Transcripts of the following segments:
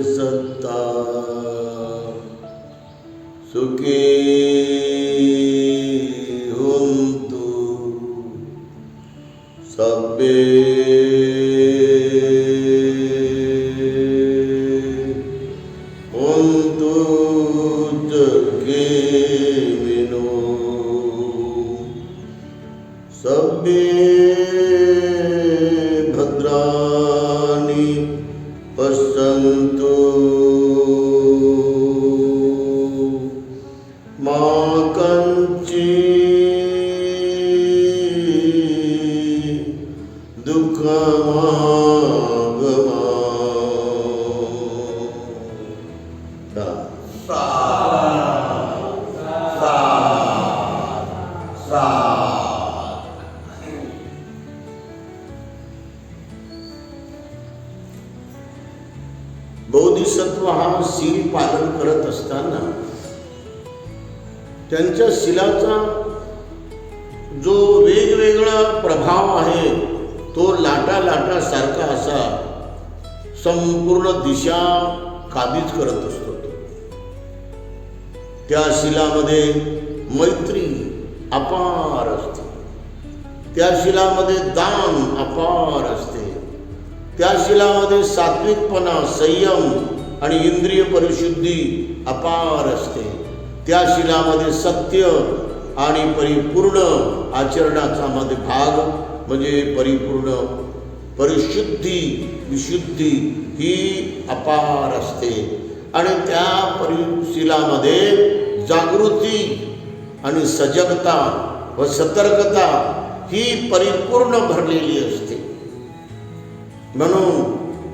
सत्ता सुखी हुंतु सब्बे हुंतु सुखिनो सब्बे भद्राणि पश्यन्तु मा कञ्चित् दुःखमागमात्। बोधिसत्व हा शील पालन करत असताना त्यांच्या शीलाचा जो वेगवेगळा प्रभाव आहे तो लाटासारखा असा संपूर्ण दिशा काबीज करत असतो। त्या शीलामध्ये मैत्री अपार असते, त्या शीलामध्ये दान अपार असते, त्या शीलामध्ये सात्विकपणा, संयम आणि इंद्रिय परिशुद्धी अपार असते, त्या शीलामध्ये सत्य आणि परिपूर्ण आचरणाचा मध्ये भाग म्हणजे परिपूर्ण परिशुद्धी विशुद्धी ही अपार असते। आणि त्या परिशीलामध्ये जागृती आणि सजगता व सतर्कता ही परिपूर्ण भरलेली असते। म्हणून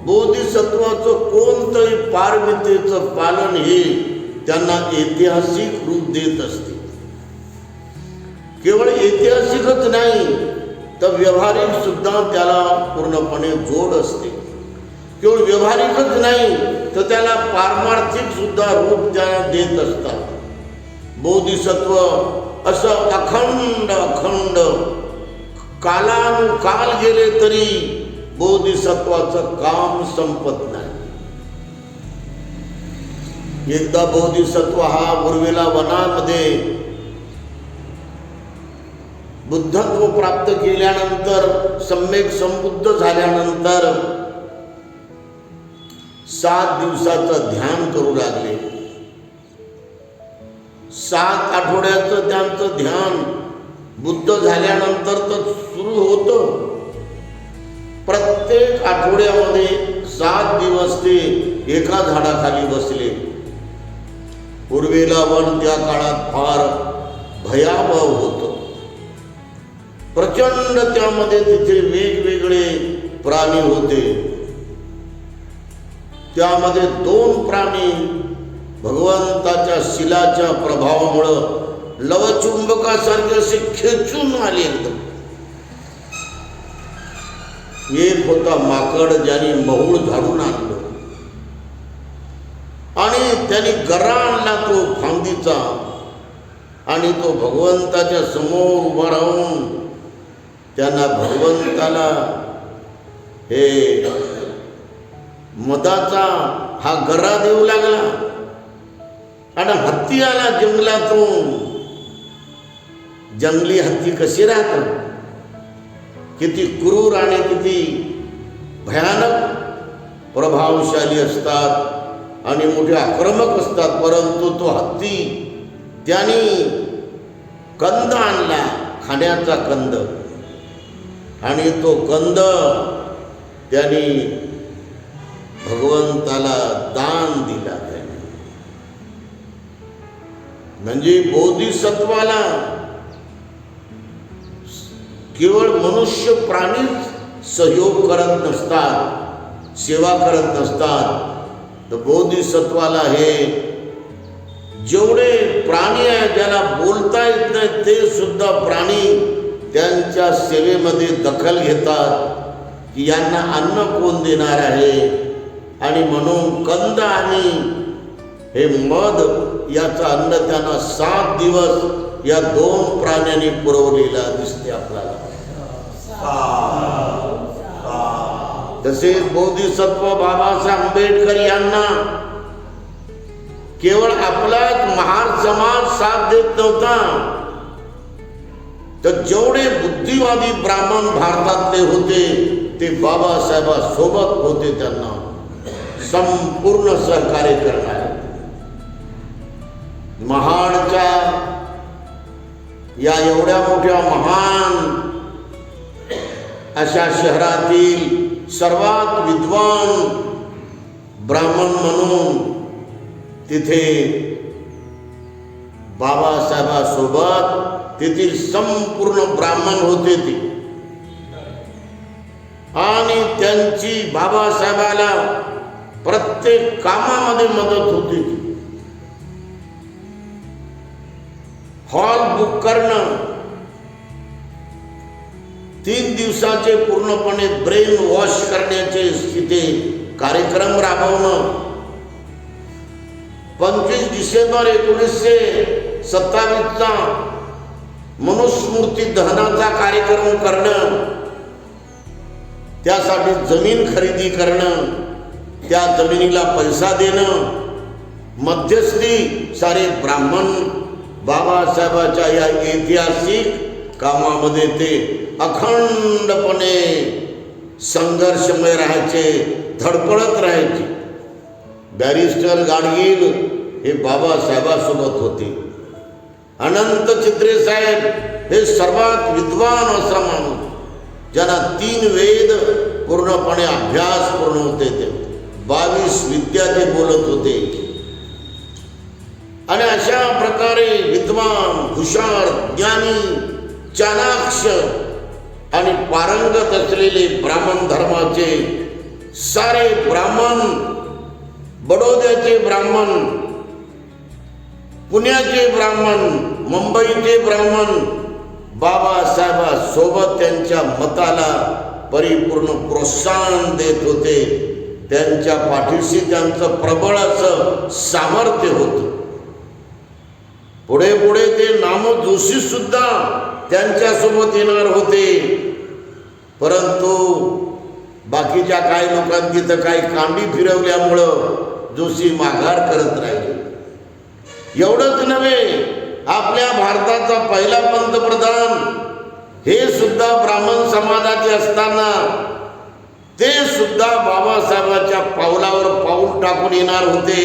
बोधिसत्वाचं कोणतंही पारमितेचं पालन हे त्यांना ऐतिहासिक रूप देत असते। केवळ ऐतिहासिकच नाही तर व्यावहारिक सुद्धा त्याला पूर्णपणे जोड असते। केवळ व्यावहारिकच नाही तर त्याला पारमार्थिक सुद्धा रूप त्याला देत असतात। बोधिसत्व असं अखंड कालानुकाल गेले तरी बोधिसत्वाचं काम संपत नाही। एकदा बोधिसत्व हा उर्विला वनामध्ये बुद्धत्व प्राप्त केल्यानंतर सम्यक संबुद्ध झाल्यानंतर 7 दिवसाचं ध्यान करू लागले। 7 आठवड्याचं त्यांचं ध्यान बुद्ध झाल्यानंतर तर सुरू होतं। प्रत्येक आठवड्यामध्ये 7 दिवस ते एका झाडाखाली बसले। उर्विला वन त्या काळात फार भयावह होतं। प्रचंड त्यामध्ये तिथे वेगवेगळे प्राणी होते। त्यामध्ये 2 प्राणी भगवंताच्या शिलाच्या प्रभावामुळे लवचुंबकासारखे असे खेचून आले एकदम। एक होता माकड, ज्याने महूळ झाडून आणलं आणि त्याने गरा आणला तो फांदीचा आणि तो भगवंताच्या समोर उभा राहून त्यांना भगवंताला हे मदाचा हा गरा देऊ लागला। आणि हत्ती आला जंगलातून। जंगली हत्ती कशी राहतात, किती क्रूर आणि किती भयानक प्रभावशाली असतात आणि मोठे आक्रमक असतात। परंतु तो हत्ती त्याने कंद आणला, खाण्याचा कंद, आणि तो कंद त्याने भगवंताला दान दिला। त्याने म्हणजे बोधिसत्वाला केवळ मनुष्य प्राणीच सहयोग करत नसतात, सेवा करत नसतात, तर बोधिसत्वाला हे जेवढे प्राणी आहे ज्याला बोलता येत नाही ते सुद्धा प्राणी त्यांच्या सेवेमध्ये दखल घेतात की यांना अन्न कोण देणार आहे। आणि म्हणून कंद आणि हे मध याचं अन्न त्यांना 7 दिवस या 2 प्राण्यांनी पुरवलेला दिसते आपल्याला। तसेच बोधिसत्व बाबासाहेब आंबेडकर यांना केवळ आपलाच महार समाज साथ देत नव्हता, तर जेवढे बुद्धिवादी ब्राह्मण भारतातले होते ते बाबासाहेबांसोबत होते, त्यांना संपूर्ण सहकार्य करणारे. महाडच्या या एवढ्या मोठ्या महान अशा शहरातील सर्वात विद्वान ब्राह्मण म्हणून तिथे बाबासाहेबांसोबत तेथील संपूर्ण ब्राह्मण होते ते, आणि त्यांची बाबासाहेबाला प्रत्येक कामामध्ये मदत होती. हॉल बुक करणं, 3 दिवसाचे पूर्णपणे ब्रेन वॉश करण्याचे तिथे कार्यक्रम राबवणं. 25 डिसेंबर 1927चा मनुस्मृती दहनाचा कार्यक्रम करणं, त्यासाठी जमीन खरेदी करणं, त्या जमिनीला पैसा देणं, मध्यस्थी सारे ब्राह्मण बाबासाहेबांच्या या ऐतिहासिक कामामध्ये ते अखंडपणे संघर्षमय राहायचे, धडपडत राहायचे. बॅरिस्टर गाडगीळ हे बाबासाहेबांसोबत होते. अनंत चित्रे साहेब हे सर्वात विद्वान असा माणूस, ज्यांना 3 वेद पूर्णपणे अभ्यास पूर्ण होते, ते 22 विद्या ते बोलत होते. आणि अशा प्रकारे विद्वान, हुशार, ज्ञानी, चाणाक्ष आणि पारंगत असलेले ब्राह्मण धर्माचे सारे ब्राह्मण, बडोद्याचे ब्राह्मण, पुण्याचे ब्राह्मण, मुंबईचे ब्राह्मण बाबासाहेबांसोबत त्यांच्या मताला परिपूर्ण प्रोत्साहन देत होते. त्यांच्या पाठीशी त्यांचं प्रबळ असं सामर्थ्य होतं. पुढे पुढे ते नामो जोशी सुद्धा त्यांच्यासोबत येणार होते, परंतु बाकीच्या काही लोकांनी तर काही कांडी फिरवल्यामुळं जोशी माघार करत राहिले. एवढंच नव्हे, आपल्या भारताचा पहिला पंतप्रधान हे सुद्धा ब्राह्मण समाजाचे असताना ते सुद्धा बाबासाहेबांच्या पावलावर पाऊल टाकून येणार होते,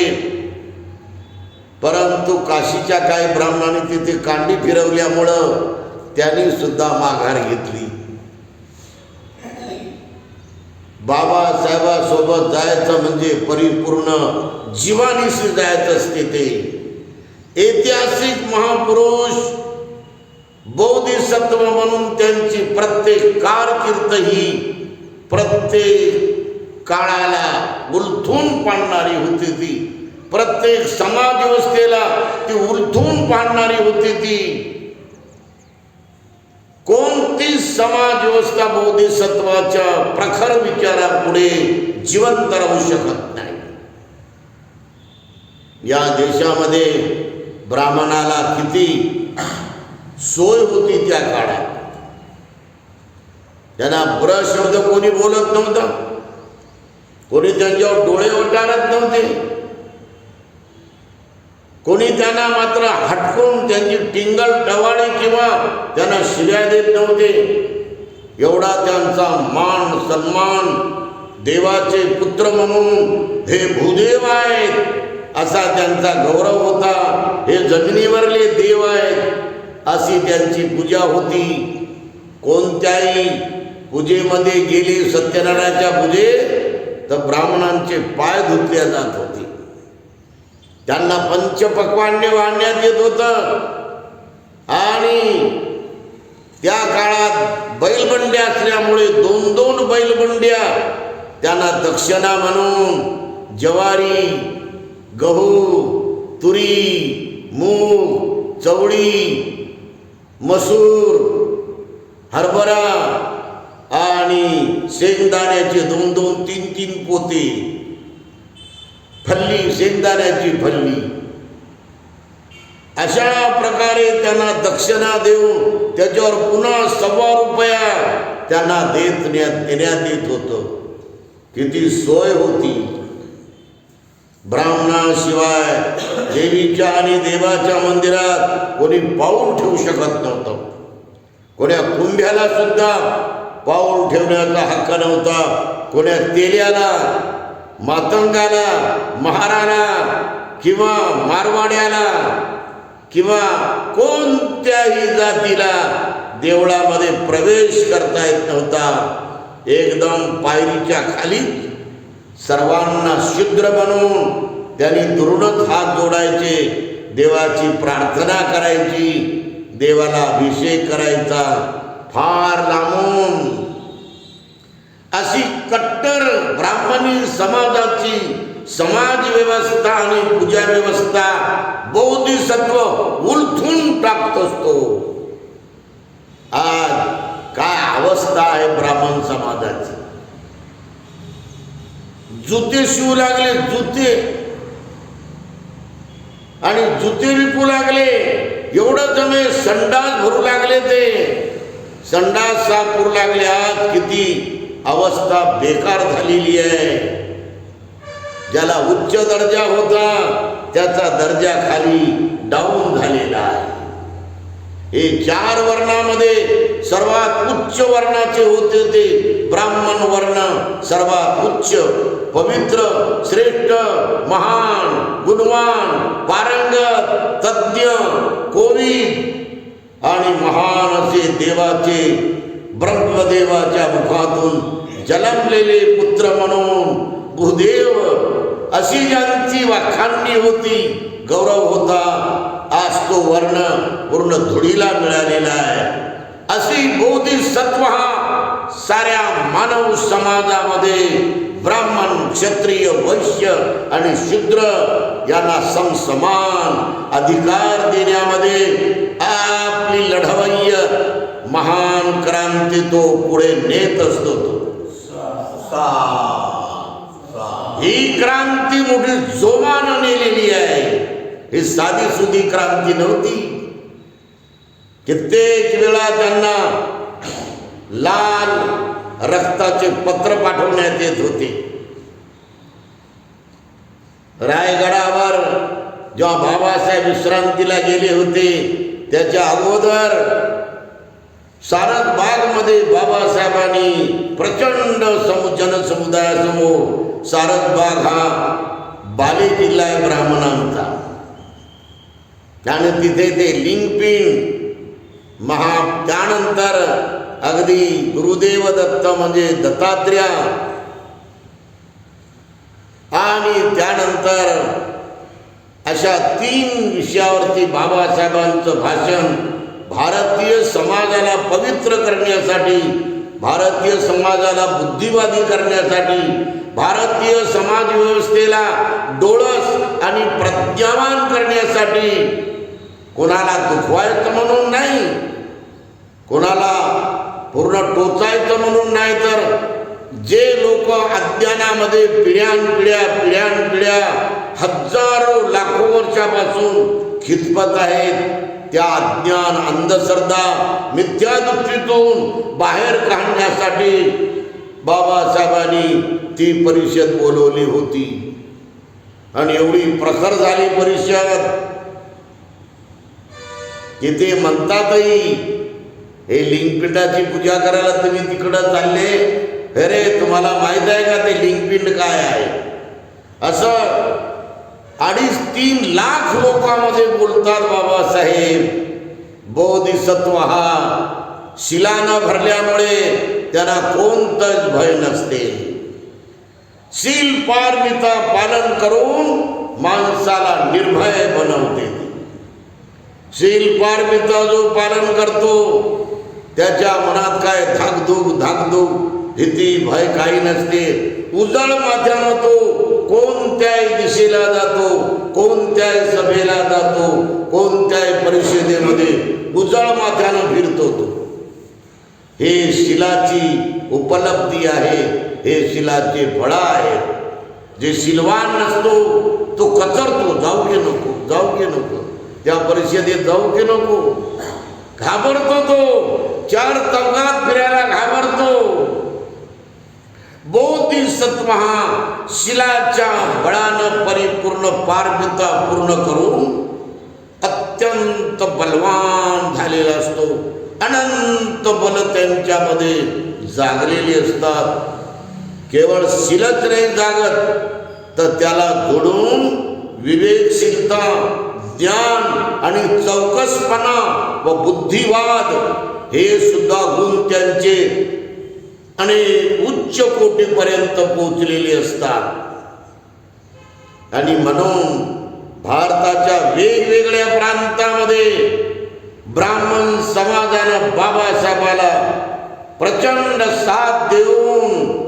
परंतु काशीच्या काही ब्राह्मणांनी तिथे कांडी फिरवल्यामुळं त्यांनी सुद्धा माघार घेतली. बाबासाहेबांसोबत जायचं म्हणजे परिपूर्ण जीवानिशी जायचं असते. ते ऐतिहासिक महापुरुष, बोधिसत्व म्हणून त्यांची प्रत्येक कारकीर्द ही प्रत्येक काळाला उलथून पाडणारी होती. ती प्रत्येक समाज व्यवस्थेला ती उलथून पाडणारी होती. ती कोणती समाज व्यवस्था बोधिसत्वाच्या प्रखर विचारापुढे जिवंत राहू शकत नाही. या देशामध्ये ब्राह्मणाला किती सोय होती त्या काळात. त्यांना ब्र शब्द कोणी बोलत नव्हतं, कोणी त्यांच्यावर डोळे ओटारत नव्हते, कोणी त्यांना मात्र हटकून त्यांची टिंगल टवाळी किंवा त्यांना शिव्या देत नव्हते. एवढा त्यांचा मान सन्मान, देवाचे पुत्र म्हणून हे भूदेव आहेत असा त्यांचा गौरव होता. हे जमिनीवरले देव आहेत अशी त्यांची पूजा होती. कोणत्याही पूजेमध्ये गेली, सत्यनारायणाच्या पूजेत, तर ब्राह्मणांचे पाय धुतले जात होते. त्यांना पंचपक्वान्य वाढण्यात येत होतं. आणि त्या काळात बैलबंड्या असल्यामुळे 2-2 बैलबंड्या त्यांना दक्षिणा म्हणून ज्वारी, गहू, तुरी, मूग, चवळी, मसूर, हरभरा आणि शेंगदाण्याचे 2-2, 3-3 पोते, फल्ली, शेंगदाण्याची फल्ली, अशा प्रकारे त्यांना दक्षिणा देऊन त्याच्यावर पुन्हा ₹1.25 त्यांना देण्यात येत होतं. किती सोय होती. ब्राह्मणाशिवाय देवीच्या आणि देवाच्या मंदिरात कोणी पाऊल ठेवू शकत नव्हतं. कोण्या कुंभ्याला सुद्धा पाऊल ठेवण्याचा हक्क नव्हता. कोण्या तेल्याला, मातंगाला, महाराला किंवा मारवाड्याला किंवा कोणत्याही जातीला देवळामध्ये प्रवेश करता येत नव्हता. एकदम पायरीच्या खाली सर्वांना शूद्र बनवून त्यांनी दुरूनच हात जोडायचे, देवाची प्रार्थना करायची, देवाला अभिषेक करायचा. फार लांबून अशी कट्टर ब्राह्मणी समाजाची समाज व्यवस्था आणि पूजा व्यवस्था बोधिसत्व उलथून टाकत असतो. आज काय अवस्था आहे ब्राह्मण समाजाची. जुते शिवू लागले, जुते, आणि जुते विकू लागले. एवढं जमे संडास भरू लागले, ते संडास साफ करू लागले. आज किती अवस्था बेकार झालेली आहे. ज्याला उच्च दर्जा होता त्याचा दर्जा खाली डाऊन झालेला आहे. हे 4 वर्णामध्ये सर्वात उच्च वर्णाचे होते ते ब्राह्मण वर्ण. सर्वात उच्च, पवित्र, श्रेष्ठ, महान, गुणवान, पारंगत, तज्ञ, कोविद आणि महान असे देवाचे, ब्रह्मदेवाच्या मुखातून जन्मलेले पुत्र म्हणून भूदेव अशी ज्यांची वाखाणणी होती, गौरव होता, आज तो वर्ण पूर्ण धुळीला मिळालेला आहे. अशी बोधिसत्व हा साऱ्या मानव समाजामध्ये ब्राह्मण, क्षत्रिय, वैश्य आणि शूद्र यांना समसमान अधिकार देण्यामध्ये आपली लढवय्य महान क्रांती तो पुढे नेत असतो. ही क्रांती मोठी जोमानं नेलेली आहे. ही साधी सुधी क्रांती नव्हती. कित्येक वेळा त्यांना लाल रक्ताचे पत्र पाठवण्यात येत होते. रायगडावर जेव्हा बाबासाहेब विश्रांतीला गेले होते त्याच्या अगोदर सारसबाग मध्ये बाबासाहेबांनी प्रचंड जनसमुदायासमोर, सारसबाग हा बाले किल्ला आहे ब्राह्मणांचा, त्याने तिथे ते लिंगपिंड त्यानंतर अगदी गुरुदेव दत्त म्हणजे दत्तात्रेय, आणि त्यानंतर अशा 3 विषयावरती बाबासाहेबांचं भाषण भारतीय समाजाला पवित्र करण्यासाठी, भारतीय समाजाला बुद्धिवादी करण्यासाठी, भारतीय समाज व्यवस्थेला डोळस आणि प्रज्ञावान करण्यासाठी, कोणाला दुखवायचं म्हणून नाही, कोणाला पूर्ण टोचायचं म्हणून नाही, तर जे लोक अज्ञानामध्ये पिढ्यानपिढ्या हजारो लाखो वर्षापासून खितपत आहेत, त्या अज्ञान, अंधश्रद्धा, मिथ्या दृष्टीतून बाहेर काढण्यासाठी बाबासाहेबांनी ती परिषद बोलवली होती. आणि एवढी प्रखर झाली परिषद की ते म्हणतातही, हे लिंगपिंडाची पूजा करायला तुम्ही तिकडं चालले, अरे तुम्हाला माहित आहे का ते लिंगपिंड काय आहे? असं 2.5-3 लाख लोकांमध्ये बोलतात बाबासाहेब. बोधिसत्व हा शिलानं भरल्यामुळे त्यांना कोणतंच भय नसते. शील पारमिता पालन करून माणसाला निर्भय बनवते. शील पारमिता जो पालन करतो त्याच्या मनात काय धाकधूक भीती भय काही नसते. उजळ माथ्यानं तो कोणत्याही दिशेला जातो, कोणत्याही सभेला जातो, कोणत्याही परिषदेमध्ये उजळ माथ्यानं फिरतो. तो हे शिलाची उपलब्धी आहे, हे शिलाचे फळ आहे. जे शिलवान नसतो तो कचरतो, जाऊ की नको त्या परिषदेत जाऊ की नको, घाबरतो. तो 4 चौघात फिरायला घाबरतो. बोधिसत्व हा शिलाच्या बळानं परिपूर्ण पारमिता पूर्ण करून अत्यंत बलवान झालेला असतो. अनंत बल त्यांच्यामध्ये जागलेली असतात. केवळ शिलच नाही जागत, तर त्याला जोडून विवेकशीलता, ज्ञान आणि चौकसपणा व बुद्धिवाद हे सुद्धा गुण त्यांचे आणि उच्च कोटीपर्यंत पोहोचलेले असतात. आणि म्हणून भारताच्या वेगवेगळ्या प्रांतामध्ये ब्राह्मण समाजानं बाबासाहेबाला प्रचंड साथ देऊन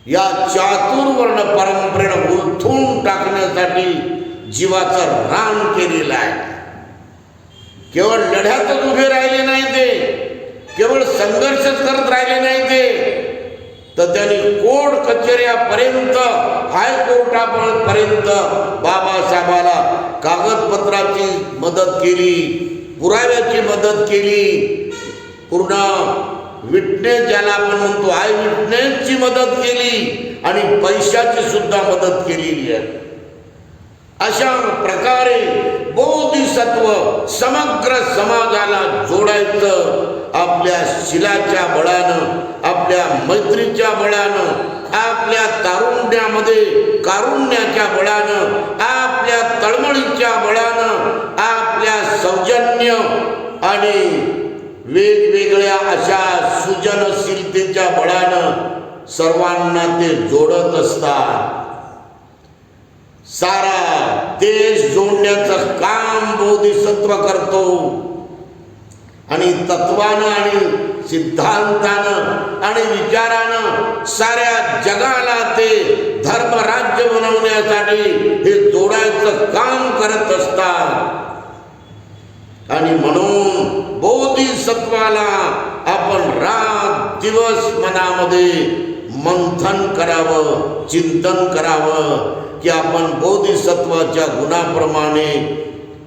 या चातुर्वर्ण परंपरेनं उलथून टाकण्यासाठी जीवाचं रान केलेलं आहे. केवळ लढ्यातच उभे राहिले नाही ते, केवळ संघर्षच करत राहिले नाही ते, तर त्यांनी कोर्ट कचेऱ्यापर्यंत, हायकोर्टापर्यंत बाबासाहेबाला कागदपत्राची मदत केली, पुराव्याची मदत केली, पूर्ण विटनेस ज्याला आपण म्हणतो आय विटनेसची मदत केली आणि पैशाची सुद्धा मदत केलेली आहे. अशा प्रकारे बोधिसत्व समग्र समाजाला जोडायचं. आपल्या शिलाच्या बळानं, आपल्या मैत्रीच्या बळानं, आपल्या तारुण्यामध्ये कारुण्याच्या बळानं, आपल्या तळमळीच्या बळानं, आपल्या सौजन्य आणि वेगवेगळ्या अशा सृजनशीलतेच्या बळानं सर्वांना ते जोडत असतात. सारा देश जोडण्याचं काम बोधिसत्व करतो आणि तत्वानं आणि सिद्धांतानं आणि विचारानं साऱ्या जगाला ते धर्मराज्य बनवण्यासाठी हे जोडायचं काम करत असतात. आणि म्हणून बोधिसत्वाला आपण रात दिवस मनामध्ये मंथन करावं, चिंतन करावं की आपण बोधिसत्वाच्या गुणाप्रमाणे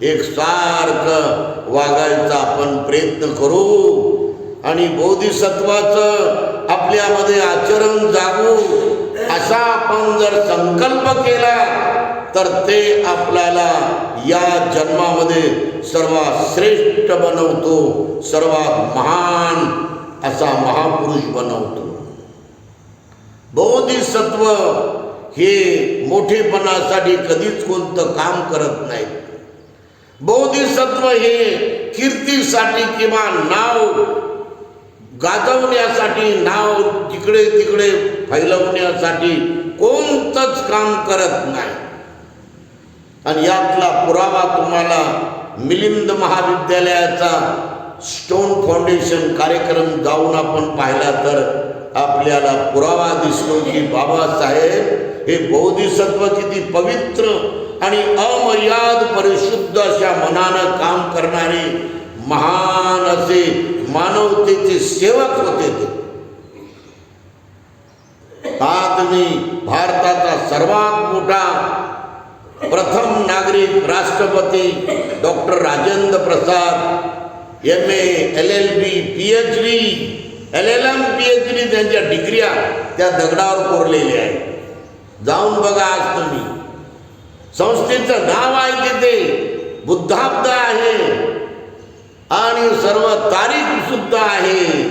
एकसारखं वागायचा आपण प्रयत्न करू आणि बोधिसत्वाचं आपल्यामध्ये आचरण जागू असा आपण जर संकल्प केला तर ते आपल्याला या जन्मामध्ये सर्वात श्रेष्ठ बनवतो, सर्वात महान असा महापुरुष बनवतो. बोधिसत्व हे मोठेपणासाठी कधीच कोणतं काम करत नाही. बोधिसत्व हे कीर्तीसाठी किंवा नाव गाजवण्यासाठी, नाव जिकडे तिकडे फैलवण्यासाठी कोणतंच काम करत नाही. आणि यातला पुरावा तुम्हाला मिलिंद महाविद्यालयाचा स्टोन फाउंडेशन कार्यक्रम जाऊन आपण पाहिला तर आपल्याला पुरावा दिसतो की बाबासाहेब हे बोधिसत्व किती पवित्र आणि अमर्याद परिशुद्ध अशा मनानं काम करणारे महान असे मानवतेचे सेवक होते ते. हा तुम्ही भारताचा सर्वात मोठा प्रथम नागरिक राष्ट्रपती doctor Rajendra Prasad MA LLB PhD LLM PhD त्यांच्या डिग्र्या त्या दगडावर कोरलेल्या आहेत. जाऊन बघा. आज तुम्ही संस्थेचं नाव आहे तिथे, बुद्धाब्द आहे आणि सर्व तारीख सुद्धा आहे.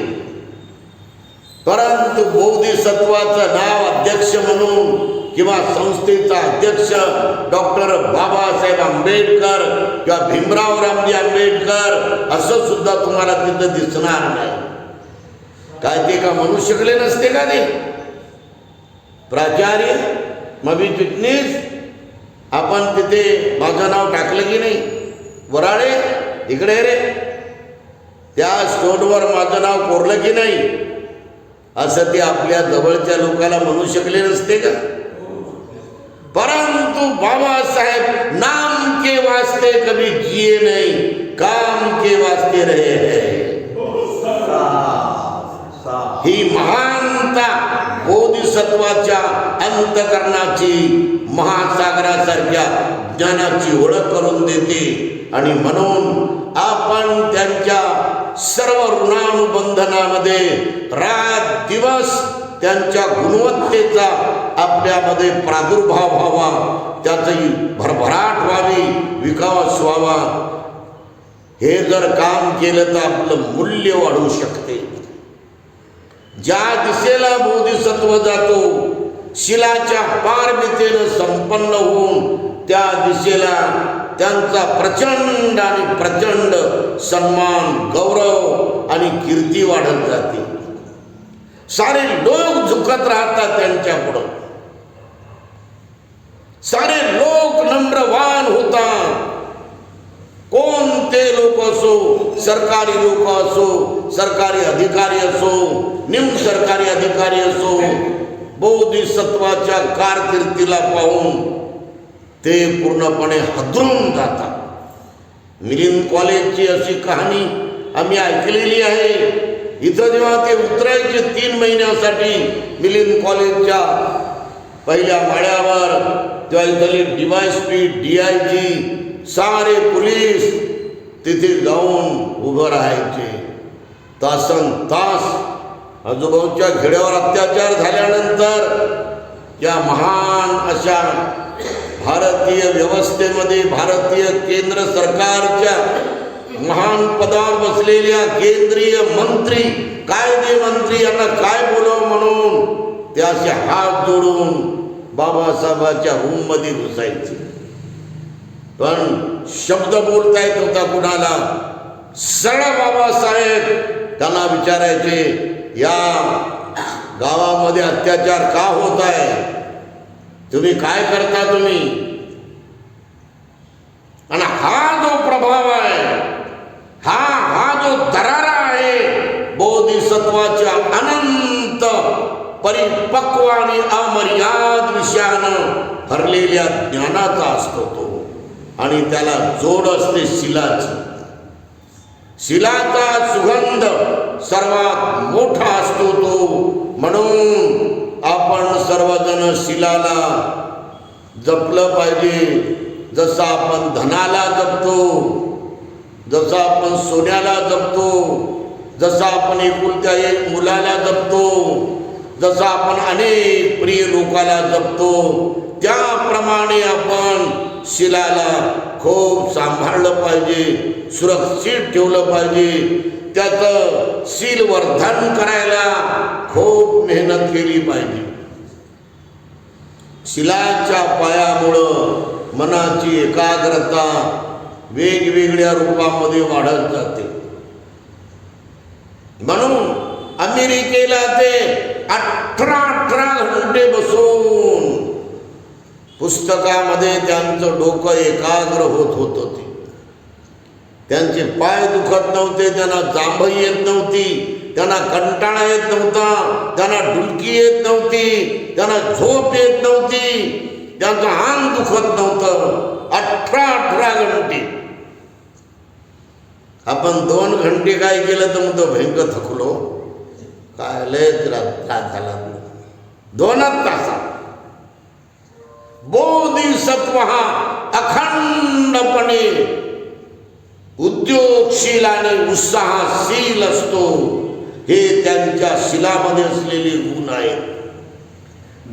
परंतु बोधिसत्वाचं नाव अध्यक्ष म्हणून किंवा संस्थेचा अध्यक्ष डॉक्टर बाबासाहेब आंबेडकर किंवा भीमराव रामजी आंबेडकर असं सुद्धा तुम्हाला तिथं दिसणार नाही. काय ते का म्हणू शकले नसते का ते? प्राचार्य मबी चिटणीस आपण तिथे माझं नाव टाकलं की नाही? वराळे इकडे रे, त्या स्टोनवर माझं नाव कोरलं की नाही? असं ते आपल्या जवळच्या लोकांना म्हणू शकले नसते का? परंतु बाबासाहेब नाम के वास्ते कभी जिए नहीं, काम के वास्ते रहे हैं. ही महानता बोधिसत्वाच्या अंतकरणाची महासागरासारख्या ज्ञानाची ओळख करून देते. आणि म्हणून आपण त्यांच्या सर्व ऋणानुबंधनामध्ये रात दिवस त्यांच्या गुणवत्तेचा आपल्यामध्ये प्रादुर्भाव व्हावा, त्याची भरभराट व्हावी, विकास व्हावा. हे जर काम केलं तर आपलं मूल्य वाढू शकते. ज्या दिशेला बोधिसत्व जातो, शिलाच्या पारमितेनं संपन्न होऊन त्या दिशेला त्यांचा प्रचंड आणि प्रचंड सन्मान, गौरव आणि कीर्ती वाढत जाते. सारे लोक झुकत राहतात त्यांच्या पुढं, सारे लोक नम्रवान होतात. कोणते लोक असो, सरकारी लोक असो, सरकारी अधिकारी असो, निम्न सरकारी अधिकारी असो, बोधिसत्वाच्या कारकिर्दीला पाहून ते पूर्णपणे हादरून जातात. मिलिंद कॉलेजची अशी कहाणी आम्ही ऐकलेली आहे. इथं जेव्हा ते उतरायचे 3 महिन्यासाठी मिलिंद कॉलेजच्या पहिल्या माळ्यावर, तेव्हा इथले DYSP, DIG, सारे पोलीस तिथे जाऊन उभं राहायचे. तासन तास आजूबाजूच्या खेड्यावर अत्याचार झाल्यानंतर या महान अशा भारतीय व्यवस्थेमध्ये, भारतीय केंद्र सरकारच्या महान पदावर बसलेल्या केंद्रीय मंत्री, कायदे मंत्री यांना काय बोलावं म्हणून ते असे हात जोडून बाबासाहेबांच्या रूममध्ये घुसायचे. पण शब्द बोलता येत होता कुणाला? सरळ बाबासाहेब त्यांना विचारायचे, या गावामध्ये अत्याचार का होत आहे, तुम्ही काय करता तुम्ही? आणि हा जो प्रभाव आहे, हा जो दरारा आहे, बोधिसत्वाच्या अनंत परिपक्व आणि अमर्याद विषयानं भरलेल्या ज्ञानाचा असतो तो. आणि त्याला जोड असते शिलाची. शिलाचा सुगंध सर्वात मोठा असतो तो. म्हणून आपण सर्वजण शिलाला जपलं पाहिजे. जसं आपण धनाला जपतो, जसं आपण सोन्याला जपतो, जसं आपण एकुलत्या एक मुलाला जपतो, जसं आपण अनेक प्रिय लोकाला जपतो, त्याप्रमाणे आपण शिलाला खूप सांभाळलं पाहिजे, सुरक्षित ठेवलं पाहिजे. त्याचं शीलवर्धन करायला खूप मेहनत केली पाहिजे. शिलाच्या पायामुळं मनाची एकाग्रता वेगवेगळ्या रूपामध्ये वाढत जाते. म्हणून अमेरिकेला ते 18 घंटे बसून पुस्तकामध्ये त्यांचं डोकं एकाग्र होत होतं. त्यांचे पाय दुखत नव्हते, त्यांना जांभई येत नव्हती, त्यांना कंटाळा येत नव्हता, त्यांना डुलकी येत नव्हती, त्यांना झोप येत नव्हती, त्यांचं अंग दुखत नव्हतं. 18 घंटे. आपण 2 घंटे काय केलं तर म्हणतो भयंकर थकलो, काय लय त्रास झाला. 2 तासात बोधिसत्व हा अखंडपणे उद्योगशील आणि उत्साहशील असतो. हे त्यांच्या शिलामध्ये असलेले गुण आहेत.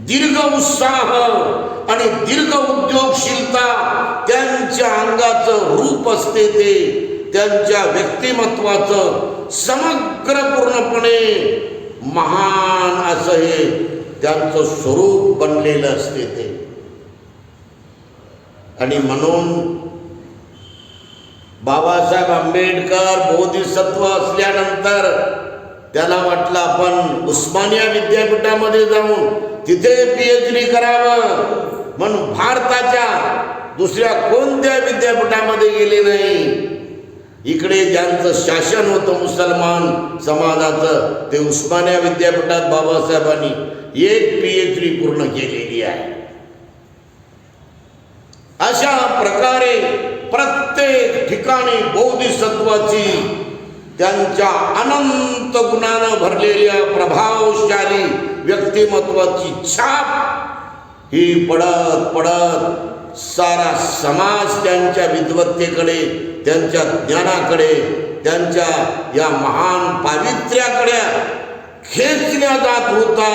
दीर्घ उत्साह आणि दीर्घ उद्योगशीलता त्यांच्या अंगाचं रूप असते. ते त्यांच्या व्यक्तिमत्वाचं समग्र पूर्णपणे महान असं हे त्यांचं स्वरूप बनलेलं असते ते. आणि म्हणून बाबासाहेब आंबेडकर बोधिसत्व असल्यानंतर त्याला वाटलं आपण उस्मानिया विद्यापीठामध्ये जाऊन तिथे PhD करावं. म्हणून भारताच्या दुसऱ्या कोणत्या विद्यापीठामध्ये गेले नाही. इकडे ज्यांचं शासन होतं मुसलमान समाजाचं, ते उस्मानिया विद्यापीठात बाबासाहेबांनी 1 PhD पूर्ण केलेली आहे. अशा प्रकारे प्रत्येक ठिकाणी बोधिसत्वाची त्यांच्या अनंत गुणानं भरलेल्या प्रभावशाली व्यक्तिमत्वाची छाप ही पडत पडत सारा समाज त्यांच्या विद्वत्तेकडे, त्यांच्या ज्ञानाकडे, त्यांच्या या महान पावित्र्याकडे खेचल्या जात होता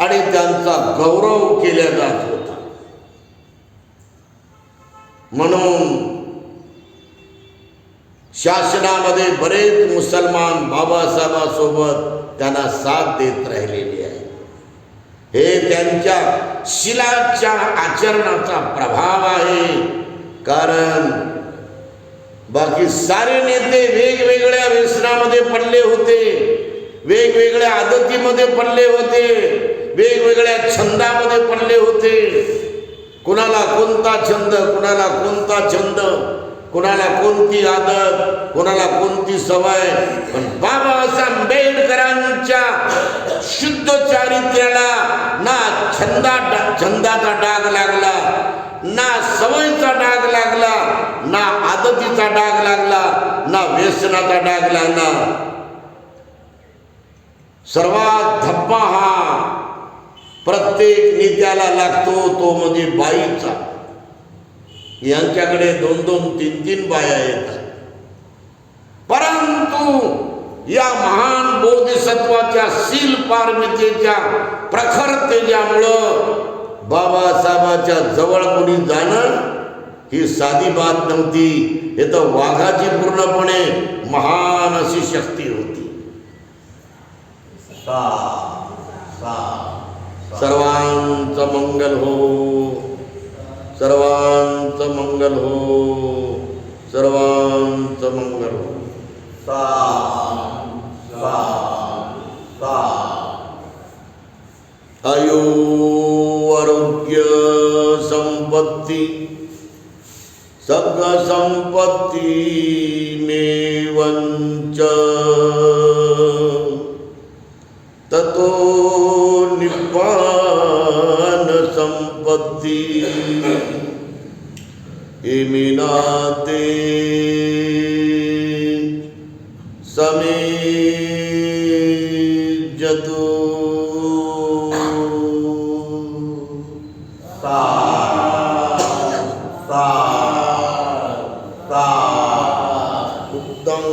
आणि त्यांचा गौरव केला जात होता. म्हणून शासनामध्ये बरेच मुसलमान बाबासाहेबांसोबत त्यांना साथ देत राहिलेले आहे. हे त्यांच्या शिलाच्या आचरणाचा प्रभाव आहे. कारण बाकी सारे नेते वेगवेगळ्या व्यसनामध्ये पडले होते, वेगवेगळ्या आदतीमध्ये पडले होते, वेगवेगळ्या छंदामध्ये पडले होते. कुणाला कोणता छंद, कुणाला कोणता छंद, कुणाला कोणती आदत, कुणाला कोणती सवय. पण बाबासाहेब आंबेडकरांच्या शुद्ध चारित्र्याला ना छंदाचा डाग लागला, ना सवयीचा डाग लागला, ना आदतीचा डाग लागला, ना व्यसनाचा डाग लागला. सर्वात धप्पा हा प्रत्येक नेत्याला लागतो तो म्हणजे बाईचा. यांच्याकडे 2-2, 3-3 बाया येतात. परंतु या महान बोधिसत्वाच्या शील पारमितेच्या प्रखर तेजामुळं बाबासाहेबांच्या जवळ कोणी जाणं ही साधी बात नव्हती. हे तर वाघाची पूर्णपणे महान अशी शक्ती होती. सर्वांचं मंगल हो, सर्वांचं मंगल हो, सर्वांचं मंगल हो. आयु आरोग्य संपत्ती सग संपत्ती में वंच ततो निप्पान संपत्ति इमिनाते समे जतो. बुद्धं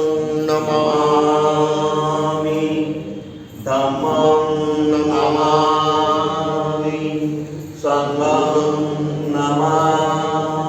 नमामि, धम्मं नमामि, संघं नमामि.